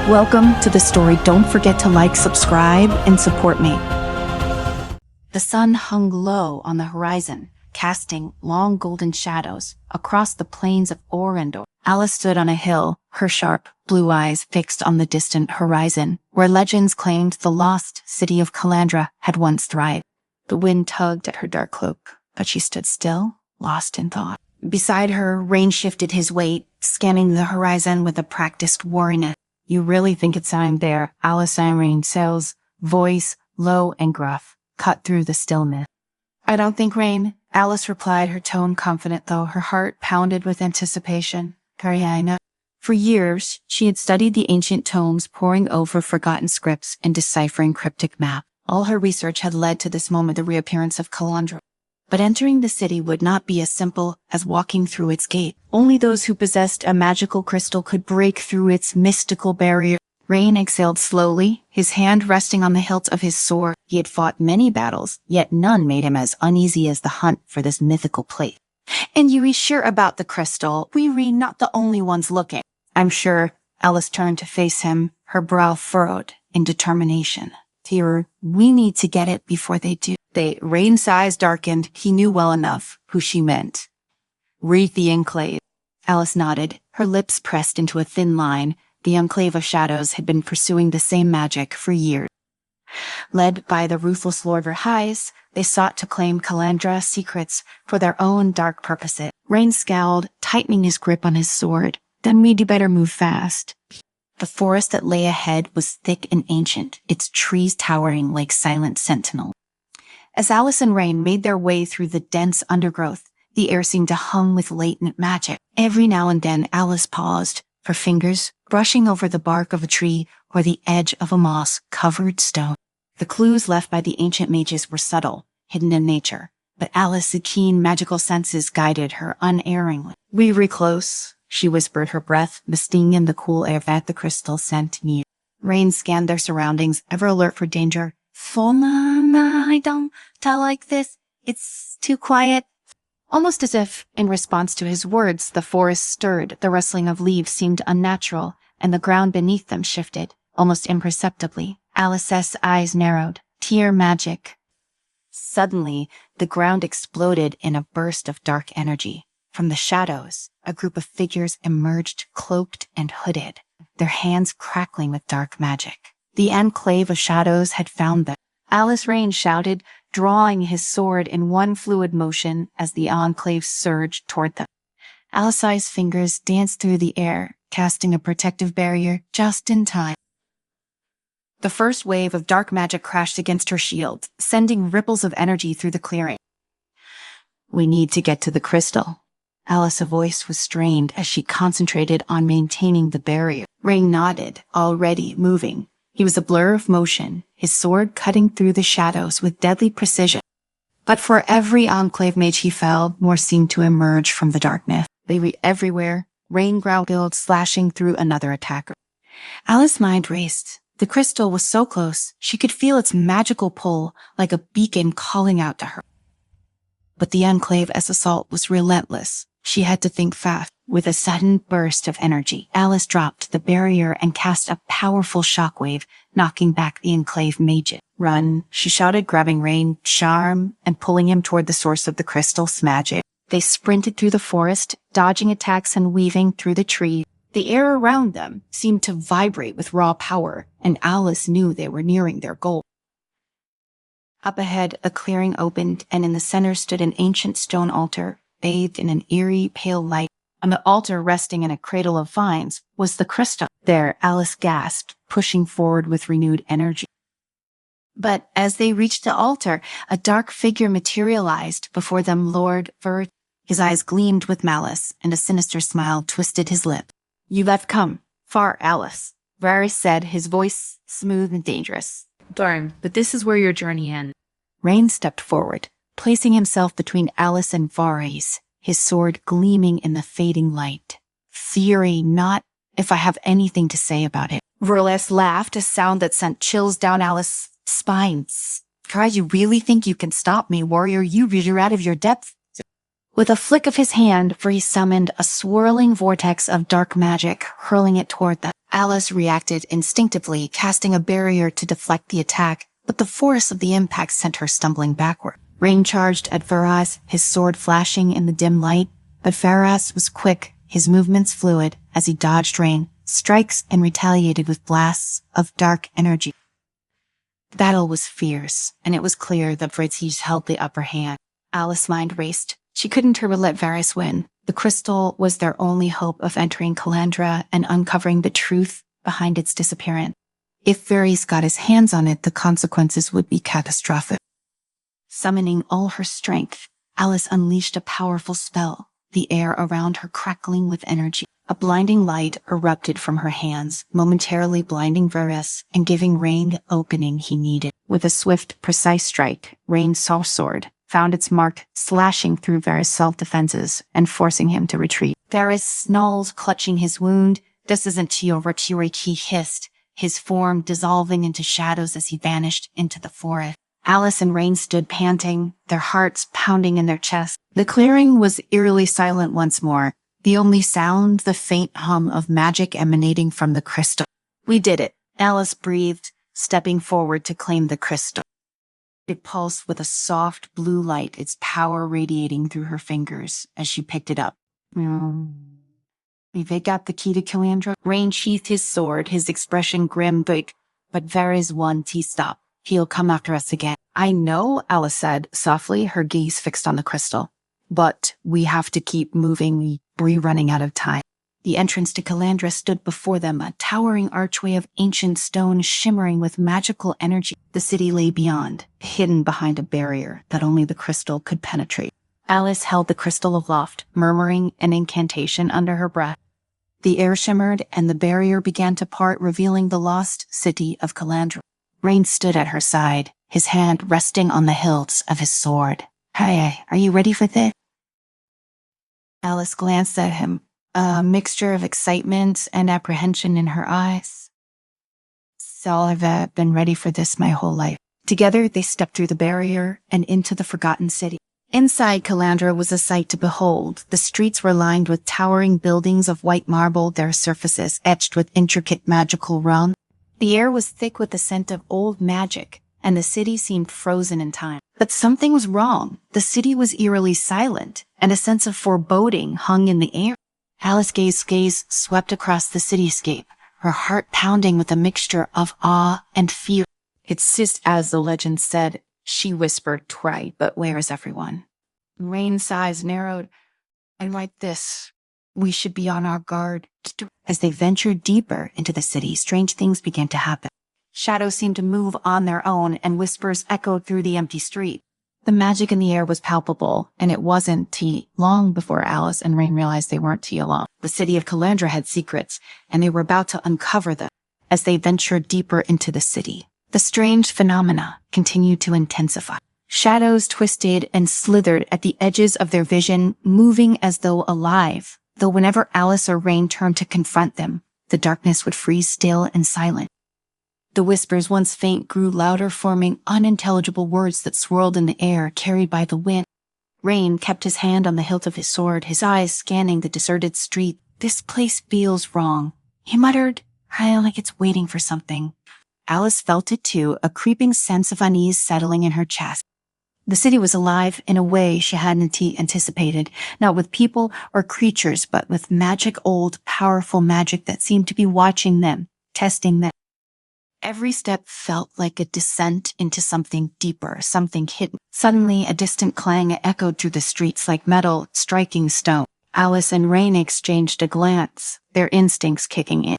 Welcome to the story. Don't forget to like, subscribe, and support me. The sun hung low on the horizon, casting long golden shadows across the plains of Orendor. Alice stood on a hill, her sharp blue eyes fixed on the distant horizon, where legends claimed the lost city of Calandra had once thrived. The wind tugged at her dark cloak, but she stood still, lost in thought. Beside her, Rain shifted his weight, scanning the horizon with a practiced wariness. "You really think it's time there?" Alice Irene Sale's voice, low and gruff, cut through the stillness. "I don't think, Rain," Alice replied, her tone confident, though her heart pounded with anticipation. Kariana. For years, she had studied the ancient tomes, poring over forgotten scripts and deciphering cryptic maps. All her research had led to this moment, the reappearance of Calandra. But entering the city would not be as simple as walking through its gate. Only those who possessed a magical crystal could break through its mystical barrier. Rain exhaled slowly, his hand resting on the hilt of his sword. He had fought many battles, yet none made him as uneasy as the hunt for this mythical place. "And you are sure about the crystal? We are not the only ones looking." "I'm sure." Alice turned to face him, her brow furrowed in determination. "Dear, we need to get it before they do." Rain's eyes darkened. He knew well enough who she meant. "Read the enclave." Alice nodded, her lips pressed into a thin line. The enclave of shadows had been pursuing the same magic for years. Led by the ruthless Lord Verheis, they sought to claim Calandra's secrets for their own dark purposes. Rain scowled, tightening his grip on his sword. "Then we'd better move fast." The forest that lay ahead was thick and ancient, its trees towering like silent sentinels. As Alice and Rain made their way through the dense undergrowth, the air seemed to hum with latent magic. Every now and then Alice paused, her fingers brushing over the bark of a tree or the edge of a moss-covered stone. The clues left by the ancient mages were subtle, hidden in nature, but Alice's keen magical senses guided her unerringly. "We were close," she whispered, her breath misting in the cool air that the crystal sent near. Rain scanned their surroundings, ever alert for danger. I don't tell like this. It's too quiet." Almost as if, in response to his words, the forest stirred. The rustling of leaves seemed unnatural, and the ground beneath them shifted, almost imperceptibly. Alice's eyes narrowed. Tear magic. Suddenly, the ground exploded in a burst of dark energy. From the shadows, a group of figures emerged, cloaked and hooded, their hands crackling with dark magic. The enclave of shadows had found them. Alice Rain shouted, drawing his sword in one fluid motion as the enclave surged toward them. Alice's fingers danced through the air, casting a protective barrier just in time. The first wave of dark magic crashed against her shield, sending ripples of energy through the clearing. "We need to get to the crystal." Alice's voice was strained as she concentrated on maintaining the barrier. Rain nodded, already moving. He was a blur of motion, his sword cutting through the shadows with deadly precision. But for every enclave mage he felled, more seemed to emerge from the darkness. They were everywhere, Rain growled, slashing through another attacker. Alice's mind raced. The crystal was so close, she could feel its magical pull, like a beacon calling out to her. But the enclave's assault was relentless. She had to think fast. With a sudden burst of energy, Alice dropped the barrier and cast a powerful shockwave, knocking back the enclave mages. "Run," she shouted, grabbing Rain, charm, and pulling him toward the source of the crystal's magic. They sprinted through the forest, dodging attacks and weaving through the trees. The air around them seemed to vibrate with raw power, and Alice knew they were nearing their goal. Up ahead, a clearing opened, and in the center stood an ancient stone altar, bathed in an eerie, pale light. On the altar, resting in a cradle of vines, was the crystal. There, Alice gasped, pushing forward with renewed energy. But as they reached the altar, a dark figure materialized before them. Lord Vert. His eyes gleamed with malice, and a sinister smile twisted his lip. "You have come far, Alice," Varys said, his voice smooth and dangerous. "Darn, but this is where your journey ends." Rain stepped forward, placing himself between Alice and Varys, his sword gleaming in the fading light. "Fury, not if I have anything to say about it." Varys laughed, a sound that sent chills down Alice's spine. "Try, you really think you can stop me, warrior? You're out of your depth." With a flick of his hand, Varys summoned a swirling vortex of dark magic, hurling it toward them. Alice reacted instinctively, casting a barrier to deflect the attack, but the force of the impact sent her stumbling backward. Rain charged at Faraz, his sword flashing in the dim light, but Faraz was quick, his movements fluid, as he dodged Rain, strikes and retaliated with blasts of dark energy. The battle was fierce, and it was clear that Faraz held the upper hand. Alice's mind raced. She couldn't let Varys win. The crystal was their only hope of entering Calandra and uncovering the truth behind its disappearance. If Varys got his hands on it, the consequences would be catastrophic. Summoning all her strength, Alice unleashed a powerful spell, the air around her crackling with energy. A blinding light erupted from her hands, momentarily blinding Varys and giving Rain the opening he needed. With a swift, precise strike, Rain's sword found its mark, slashing through Varys' self-defenses and forcing him to retreat. Varys snarled, clutching his wound. "This isn't your retreat," he hissed, his form dissolving into shadows as he vanished into the forest. Alice and Rain stood panting, their hearts pounding in their chests. The clearing was eerily silent once more, the only sound the faint hum of magic emanating from the crystal. "We did it," Alice breathed, stepping forward to claim the crystal. It pulsed with a soft blue light, its power radiating through her fingers as she picked it up. "We've got the key to Calandra." Rain sheathed his sword, his expression grim, but Varys won. He stopped. "He'll come after us again." "I know," Alice said softly, her gaze fixed on the crystal. "But we have to keep moving. We're running out of time." The entrance to Calandra stood before them, a towering archway of ancient stone shimmering with magical energy. The city lay beyond, hidden behind a barrier that only the crystal could penetrate. Alice held the crystal aloft, murmuring an incantation under her breath. The air shimmered, and the barrier began to part, revealing the lost city of Calandra. Rain stood at her side, his hand resting on the hilts of his sword. "Hey, are you ready for this?" Alice glanced at him, a mixture of excitement and apprehension in her eyes. "So I've been ready for this my whole life." Together, they stepped through the barrier and into the forgotten city. Inside Calandra was a sight to behold. The streets were lined with towering buildings of white marble, their surfaces etched with intricate magical runes. The air was thick with the scent of old magic, and the city seemed frozen in time. But something was wrong. The city was eerily silent, and a sense of foreboding hung in the air. Alice's gaze swept across the cityscape, her heart pounding with a mixture of awe and fear. "It's just as the legend said," she whispered, "Try, but where is everyone?" Rain's eyes narrowed. "I like this. We should be on our guard." As they ventured deeper into the city, strange things began to happen. Shadows seemed to move on their own, and whispers echoed through the empty street. The magic in the air was palpable, and it wasn't long before Alice and Rain realized they weren't alone. The city of Calandra had secrets, and they were about to uncover them. As they ventured deeper into the city, the strange phenomena continued to intensify. Shadows twisted and slithered at the edges of their vision, moving as though alive, though whenever Alice or Rain turned to confront them, the darkness would freeze still and silent. The whispers, once faint, grew louder, forming unintelligible words that swirled in the air, carried by the wind. Rain kept his hand on the hilt of his sword, his eyes scanning the deserted street. "This place feels wrong," he muttered, like it's waiting for something. Alice felt it too, a creeping sense of unease settling in her chest. The city was alive in a way she hadn't anticipated, not with people or creatures, but with magic, old, powerful magic that seemed to be watching them, testing them. Every step felt like a descent into something deeper, something hidden. Suddenly, a distant clang echoed through the streets like metal striking stone. Alice and Rain exchanged a glance, their instincts kicking in.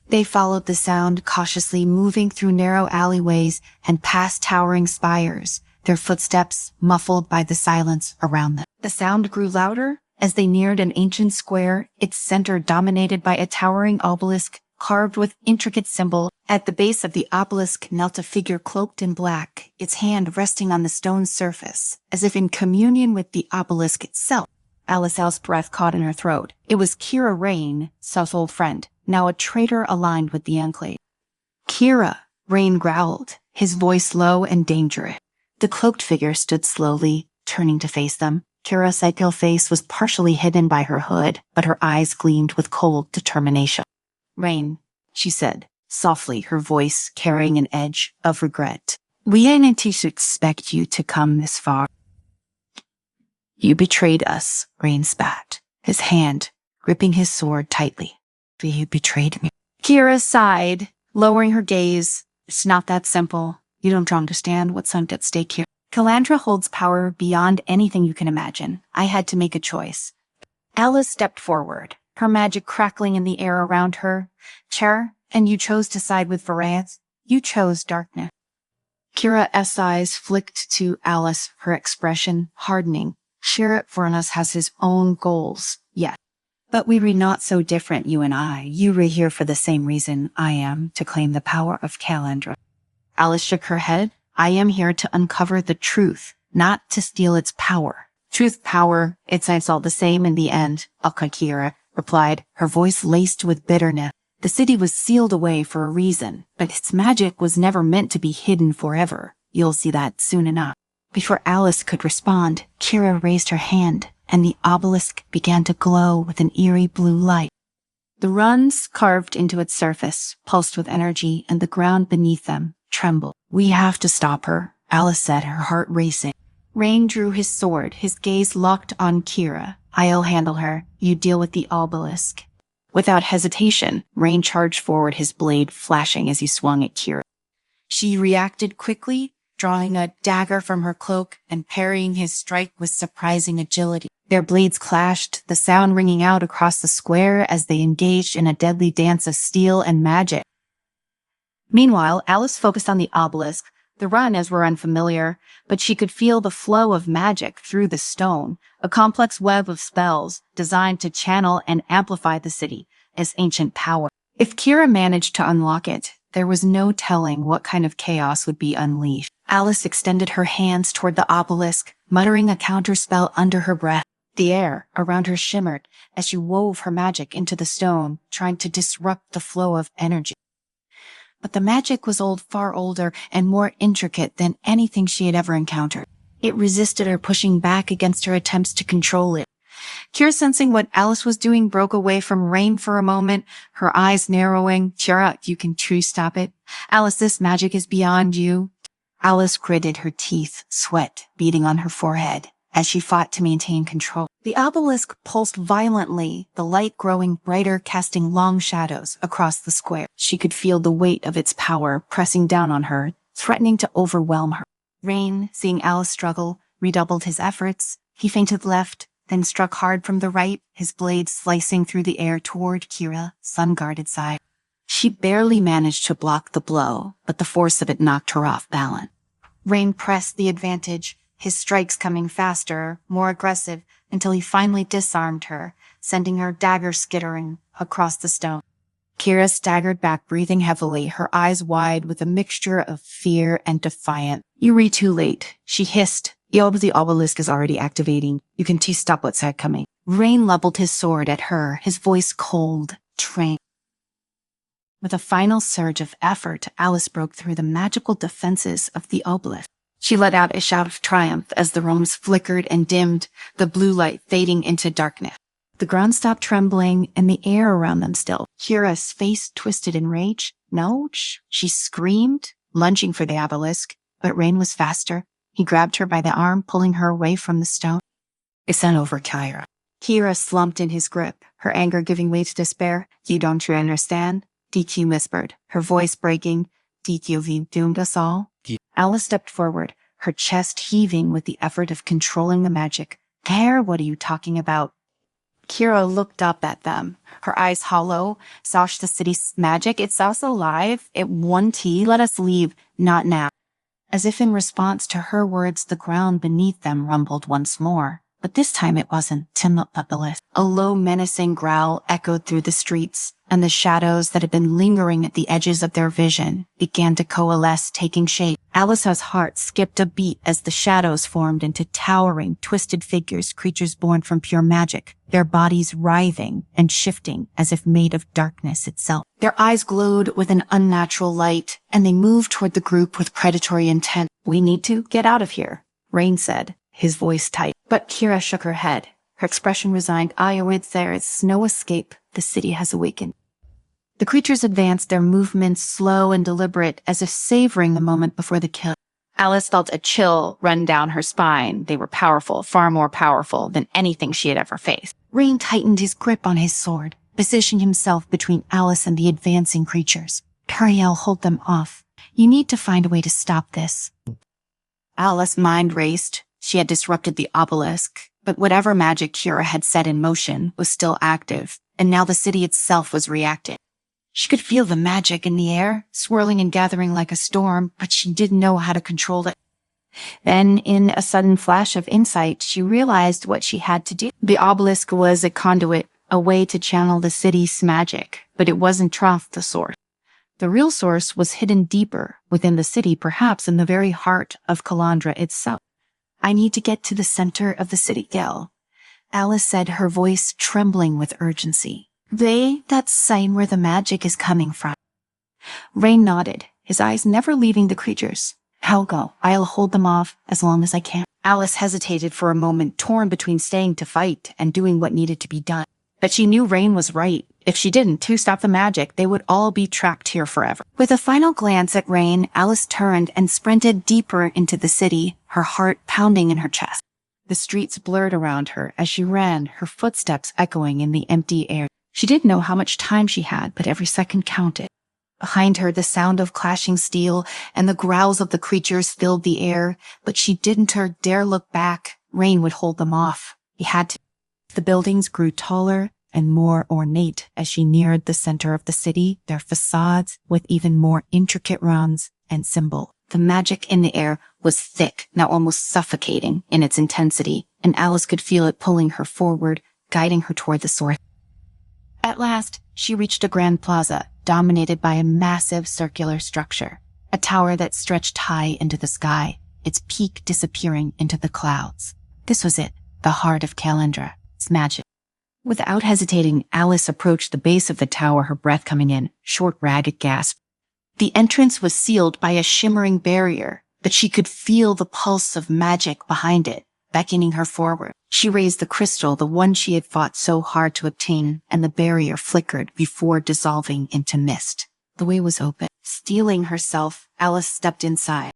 They followed the sound, cautiously moving through narrow alleyways and past towering spires, their footsteps muffled by the silence around them. The sound grew louder as they neared an ancient square, its center dominated by a towering obelisk carved with intricate symbols. At the base of the obelisk knelt a figure cloaked in black, its hand resting on the stone surface, as if in communion with the obelisk itself. Alice's breath caught in her throat. It was Kira Rain, South's old friend, now a traitor aligned with the Enclave. "Kira," Rain growled, his voice low and dangerous. The cloaked figure stood slowly, turning to face them. Kira's pale face was partially hidden by her hood, but her eyes gleamed with cold determination. "Rain, she said, softly, her voice carrying an edge of regret. We didn't expect you to come this far. You betrayed us, Rain spat, his hand gripping his sword tightly. You betrayed me. Kira sighed, lowering her gaze. It's not that simple. You don't understand what's at stake here. Calandra holds power beyond anything you can imagine. I had to make a choice. Alice stepped forward, her magic crackling in the air around her. Chair, and you chose to side with Varese. You chose darkness. Kira's eyes flicked to Alice, her expression hardening. Sheriff Furnace has his own goals, yes. But we were not so different, you and I. You were here for the same reason I am, to claim the power of Calandra. Alice shook her head. I am here to uncover the truth, not to steal its power. Truth, power, it's all the same in the end, Kira replied, her voice laced with bitterness. The city was sealed away for a reason, but its magic was never meant to be hidden forever. You'll see that soon enough. Before Alice could respond, Kira raised her hand, and the obelisk began to glow with an eerie blue light. The runes carved into its surface pulsed with energy, and the ground beneath them trembled. We have to stop her, Alice said, her heart racing. Rain drew his sword, his gaze locked on Kira. I'll handle her. You deal with the obelisk. Without hesitation, Rain charged forward, his blade flashing as he swung at Kira. She reacted quickly, drawing a dagger from her cloak and parrying his strike with surprising agility. Their blades clashed, the sound ringing out across the square as they engaged in a deadly dance of steel and magic. Meanwhile, Alice focused on the obelisk. The runes were unfamiliar, but she could feel the flow of magic through the stone, a complex web of spells designed to channel and amplify the city as ancient power. If Kira managed to unlock it, there was no telling what kind of chaos would be unleashed. Alice extended her hands toward the obelisk, muttering a counterspell under her breath. The air around her shimmered as she wove her magic into the stone, trying to disrupt the flow of energy. But the magic was far older and more intricate than anything she had ever encountered. It resisted her, pushing back against her attempts to control it. Kira, sensing what Alice was doing, broke away from Rain for a moment, her eyes narrowing. Kira, you can truly stop it. Alice, this magic is beyond you. Alice gritted her teeth, sweat beading on her forehead as she fought to maintain control. The obelisk pulsed violently, the light growing brighter, casting long shadows across the square. She could feel the weight of its power pressing down on her, threatening to overwhelm her. Rain, seeing Alice struggle, redoubled his efforts. He feinted left, then struck hard from the right, his blade slicing through the air toward Kira's sun-guarded side. She barely managed to block the blow, but the force of it knocked her off balance. Rain pressed the advantage, his strikes coming faster, more aggressive, until he finally disarmed her, sending her dagger skittering across the stone. Kira staggered back, breathing heavily, her eyes wide with a mixture of fear and defiance. You read too late, she hissed. The obelisk is already activating. You can stop what's coming. Rain leveled his sword at her, his voice cold, trained. With a final surge of effort, Alice broke through the magical defenses of the obelisk. She let out a shout of triumph as the runes flickered and dimmed, the blue light fading into darkness. The ground stopped trembling and the air around them stilled. Kira's face twisted in rage. No, she screamed, lunging for the obelisk, but Rain was faster. He grabbed her by the arm, pulling her away from the stone. It's not over, Kira. Kira slumped in his grip, her anger giving way to despair. You don't understand? DQ whispered, her voice breaking. DQ doomed us all. Alice stepped forward, her chest heaving with the effort of controlling the magic. Care, what are you talking about? Kira looked up at them, her eyes hollow. Sash, the city's magic, it's us alive. It won tea. Let us leave. Not now. As if in response to her words, the ground beneath them rumbled once more. But this time it wasn't obelisk. A low, menacing growl echoed through the streets, and the shadows that had been lingering at the edges of their vision began to coalesce, taking shape. Alice's heart skipped a beat as the shadows formed into towering, twisted figures, creatures born from pure magic, their bodies writhing and shifting as if made of darkness itself. Their eyes glowed with an unnatural light, and they moved toward the group with predatory intent. We need to get out of here, Rain said, his voice tight. But Kira shook her head, her expression resigned. There is no escape. The city has awakened. The creatures advanced, their movements slow and deliberate, as if savoring the moment before the kill. Alice felt a chill run down her spine. They were powerful, far more powerful than anything she had ever faced. Rain tightened his grip on his sword, positioning himself between Alice and the advancing creatures. Cariel, hold them off. You need to find a way to stop this. Alice's mind raced. She had disrupted the obelisk, but whatever magic Kira had set in motion was still active, and now the city itself was reacting. She could feel the magic in the air, swirling and gathering like a storm, but she didn't know how to control it. Then, in a sudden flash of insight, she realized what she had to do. The obelisk was a conduit, a way to channel the city's magic, but it wasn't Troth the source. The real source was hidden deeper within the city, perhaps in the very heart of Calandra itself. I need to get to the center of the city, Gil, Alice said, her voice trembling with urgency. That sign where the magic is coming from. Rain nodded, his eyes never leaving the creatures. I'll go. I'll hold them off as long as I can. Alice hesitated for a moment, torn between staying to fight and doing what needed to be done. But she knew Rain was right. If she didn't stop the magic, they would all be trapped here forever. With a final glance at Rain, Alice turned and sprinted deeper into the city, her heart pounding in her chest. The streets blurred around her as she ran, her footsteps echoing in the empty air. She didn't know how much time she had, but every second counted. Behind her, the sound of clashing steel and the growls of the creatures filled the air, but she didn't dare look back. Rain would hold them off. He had to. The buildings grew taller and more ornate as she neared the center of the city, their facades with even more intricate runs and symbol. The magic in the air was thick, now almost suffocating in its intensity, and Alice could feel it pulling her forward, guiding her toward the source. At last, she reached a grand plaza, dominated by a massive circular structure, a tower that stretched high into the sky, its peak disappearing into the clouds. This was it, the heart of Calandra, its magic. Without hesitating, Alice approached the base of the tower, her breath coming in, short, ragged gasp. The entrance was sealed by a shimmering barrier, but she could feel the pulse of magic behind it, beckoning her forward. She raised the crystal, the one she had fought so hard to obtain, and the barrier flickered before dissolving into mist. The way was open. Steeling herself, Alice stepped inside.